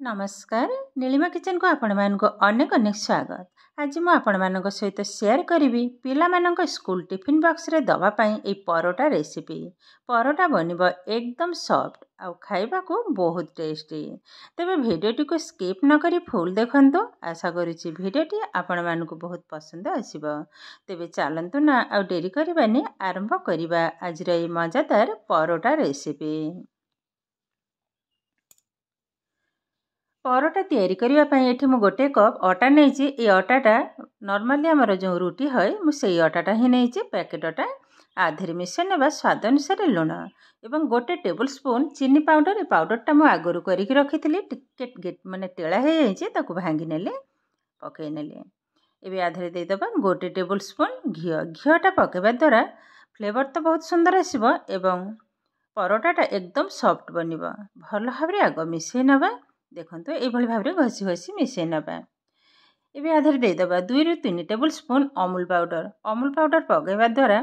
नमस्कार नीलिमा किचन को आपण मानक अनेक अनेक स्वागत। आज मु आपण मानक सहित शेयर करी पिला मानक स्कूल टिफिन बॉक्स रे दवा पाई ए परोटा रेसिपी। परोटा बनिबो एकदम सॉफ्ट आउ खाइबा को बहुत टेस्टी। तेबे भिडियोटी को स्किप न करी फुल देखंतो। आशा करूची भिडियोटी आपण मानक बहुत पसंद आसीबो। तेबे चलंतु ना आउ डेरी करबानी आरंभ करिबा आज रे मजेदार परोटा रेसिपी। परोटा तैयारी करिबा पई एठी मु गोटे कप अटा नेछि। ए अटाटा नॉर्मली हमर जो रोटी होय मु सेई अटाटा ही नेछि। पैकेट अटा आधेर मिसे नेबा स्वाद अनुसार लुण एवं गोटे टेबल स्पून चीनी पाउडर। ए पाउडरटा मु आगरु करिक रखिथिली। टिके माने टेळा हे जाइछि ताकू भांगी नेले पकई नेले। एबे आधेर दे दबा गोटे टेबल स्पून घियो। घियोटा पकेबा द्वारा फ्लेवर तो बहुत सुंदर आसीबो एवं परोटाटा एकदम सॉफ्ट बनिबो। भल भाबरे आग मिसे नेबा। देखंतु ए भली भाबरे घसी घसी मिसे नेबा। एबे आधेर दे दबा 2 रु 3 tablespoon Amul powder. Amul powder पकेबा द्वारा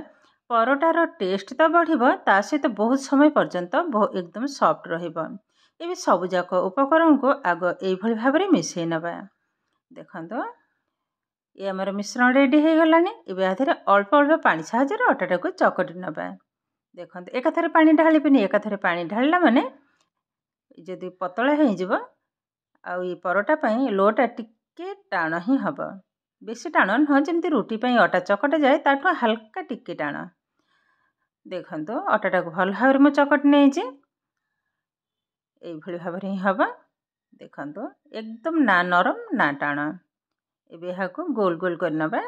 परोटार टेस्ट तो बढ़िबो ता सहित बहुत समय पर्यंत एकदम सॉफ्ट रहिबो। एबे सब जाक उपकरण को आग ए भली भाबरे मिसे नेबा। देखंतु ए हमर मिश्रण रेडी हे गलानी। एबे आधेर अल्प अल्प पानी सहायतार अटाटा को चकटी नेबा। देखंतु एकाथरे पानी ढालिबेनी। एकाथरे पानी ढालला माने जदी पतला हे जिवो आउ ये परोटा पई लोटा टिके टाण ही हबो। बेसी टाण न जेमती रोटी पई अटा चकटा जाए ताठो हल्का टिके टाण। देखंतु अटाटा को भल भाबरे म चकट नै जे ए भली भाबरे ही हबो। देखंतु एकदम ना नरम ना टाण। एबे हाको गोल गोल कर नबा।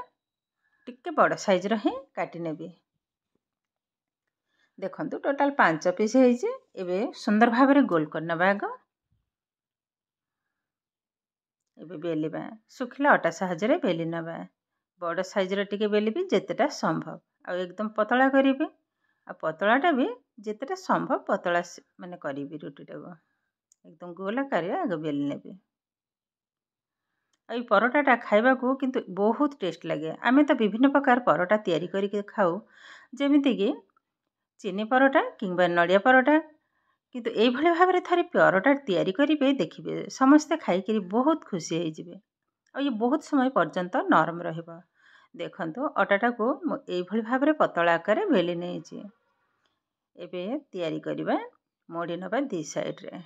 टिके बड़ साइज रे ही काटी नेबी। देखंतु टोटल 5 पीस हे जे। एबे सुंदर भाबरे गोल कर नबा आगो। एबे बेलिबा सुखिला अटा सहायरे बेली नबा। बड़ साइज रे टिके बेलिबी जेतेटा संभव। आ एकदम पतला करिबी। आ पतलाटा भी जेतेटा संभव पतला माने करिबी रोटीटा को एकदम गोल आकार आगे बेली नेबी। आई परोटाटा खाइबा को किंतु बहुत टेस्ट लगे। आमे तो विभिन्न प्रकार परोटा तैयारी करिके खाऊ जेमिति कि चीनी परोटा किंबा नड़िया परोटा। किंतु ए भली भाबरे थरे परोटा तैयारी करिबे देखिबे समस्त खाई करी बहुत खुशी हे जिवे। आ ये बहुत समय पर्यंत नरम रहइबो। देखंतु अटाटा को ए भली भाबरे पतला आकार बेली नै जे। एबे तैयारी करिबा मोड़ी नबा दी साइड रे।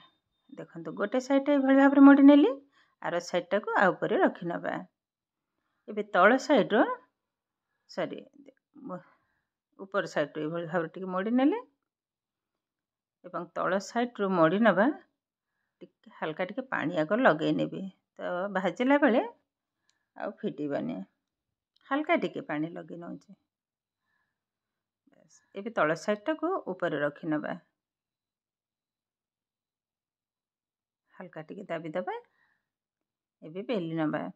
देखंतु गोटे साइड ए भली भाबरे मोड़ी नेली। आरो साइड टा को आ ऊपर रखि नबा। एबे तळ साइड रो सॉरी ऊपर साइड रो ए भली भाबरे टिके मोड़ी नेले एवं तळ साइड रो मोड़ी नबा। टिके हल्का टिके पानी आगर लगे नेबी तो भाजिला बेले आ फिटिबानी। हल्का टिके पानी लगे नउचे। बस एबे तळ साइड टा को ऊपर रखि नबा। हल्का टिके दाबी दबा। एबे बेली नबा।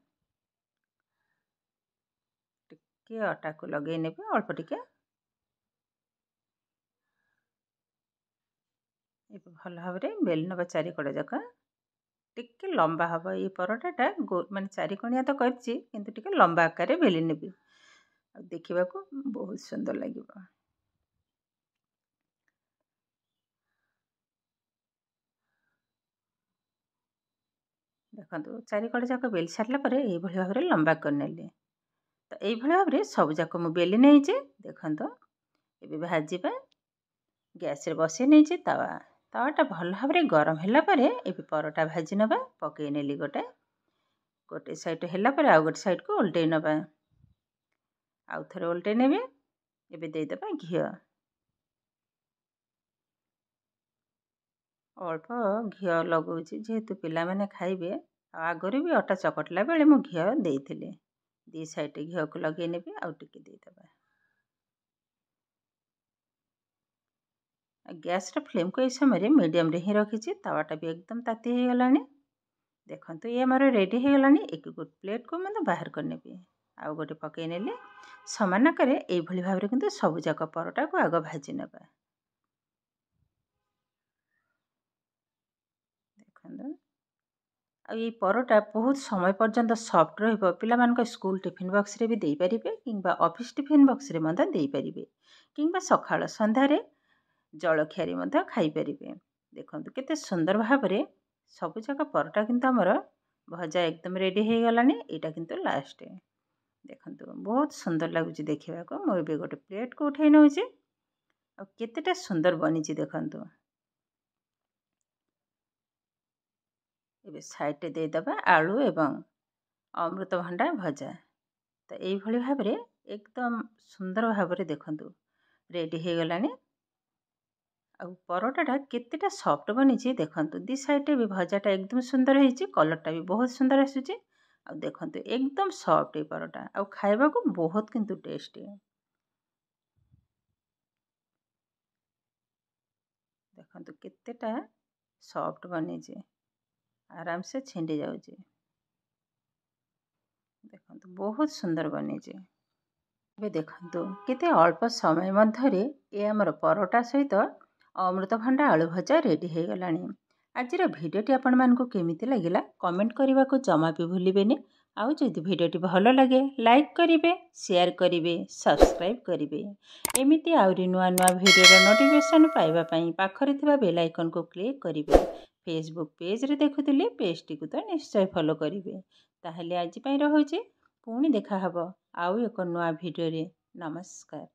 टिके आटा को लगे नेबे अल्प टिके। एबे भल भाबरे बेली नबा चारि कोड जका। टिके लंबा हबो ये परोटाटा माने चारि कोणिया तो करछि किंतु टिके लंबा आकार बेली नेबी। आ देखिबा को बहुत सुंदर लागिबो। देखंतु चारि कोड जका बेली सारला परे ए भली भाबरे लंबा कर नेले। तो ए भली भाबरे सब जका मु बेली नै जे। देखंतु एबे भाजिबा गैस रे बसे नै जे तावा। तावाटा भल भाबरे गरम हैला परे एबे परोटा भाजी नबा। पकई नेली गोटे साइड हैला परे आ गोटे साइड को उल्टै नबा। आउ थरे उल्टै नेबे। एबे दे दबा घियो। अल्प घियो लगौछि जेहेतु पिला माने खाइबे। आगरे भी अटा चकटला बेले मु घियो देइथिले। दी साइड घियो को लगे नेबे आउ टिके दे दबा। गैस रे फ्लेम को ए समय मीडियम रे ही रखिछि। तावाटा भी एकदम ताती हे गलानी। देखंतु ये हमर रेडी हे गलानी। एक गुड प्लेट को मतलब बाहर कर नेबी। आउ गोटे पकई नेले समान करे ए भली भाबरे किंतु सब जाक परोटा को आग भाजी नबा। देखंतु आ ये परोटा बहुत समय पर्यंत सॉफ्ट रहिबो। पिला मानक स्कूल टिफिन बॉक्स रे भी देई परिबे किंबा ऑफिस टिफिन बॉक्स रे मदा देई परिबे किंबा सखाळ संध्या रे जलखिया रे मदा खाई परिबे। देखंतु केते सुंदर भाबरे ସବୁ जाक परोटा किंतु आमर भजा एकदम रेडी हो गलानी। एटा किंतु लास्ट देखंतु बहुत सुंदर लगुच देखा को। मुझे गोटे प्लेट को उठे नौ केतेटा सुंदर बनी देखंतु। एबे साइड रे देदबा आलू एवं अमृतभंडा भजा। तो यही भाव में एकदम सुंदर भाव में देखंतु रेडी हो गलानी। आ परोटाटा केतेटा सॉफ्ट बनी देखंतु। दी साइड भी भजाटा एकदम सुंदर होइछि, कलरटा भी बहुत सुंदर आसुछि। आ देखंतु एकदम सॉफ्ट ये परोटा आ खाइबा को बहुत किंतु टेस्टी। देखंतु केतेटा सॉफ्ट बनी आराम से छिंडी जाउछि। देखंतु बहुत सुंदर बनी। ଏବେ ଦେଖନ୍ତୁ କେତେ ଅଳ୍ପ ସମୟ ମଧ୍ୟରେ ଏ ଆମର ପରଟା ସହିତ ଅମୃତଭଣ୍ଡା ଆଳୁ ଭଜା ରେଡ଼ି ହୋଇଗଲାଣି। ଆଜିର ଭିଡ଼ିଓଟି ଆପଣମାନଙ୍କୁ କେମିତି ଲାଗିଲା କମେଣ୍ଟ କରିବାକୁ ଜମା ବି ଭୁଲିବେନି। ଆଉ ଯଦି ଭିଡ଼ିଓଟି ଭଲ ଲାଗେ ଲାଇକ୍ କରିବେ, ସେୟାର କରିବେ, ସବସ୍କ୍ରାଇବ୍ କରିବେ। ଏମିତି ଆହୁରି ନୂଆ ନୂଆ ଭିଡ଼ିଓର ନୋଟିଫିକେସନ୍ ପାଇବା ପାଇଁ ପାଖରେ ଥିବା ବେଲ୍ ଆଇକନ୍କୁ କ୍ଲିକ୍ କରିବେ। ଫେସବୁକ୍ ପେଜ୍ରେ ଦେଖୁଥିଲେ ପେଜ୍ଟିକୁ ତ ନିଶ୍ଚୟ ଫଲୋ କରିବେ। ତାହେଲେ ଆଜି ପାଇଁ ରହୁଛି, ପୁଣି ଦେଖାହବ ଆଉ ଏକ ନୂଆ ଭିଡ଼ିଓରେ। ନମସ୍କାର।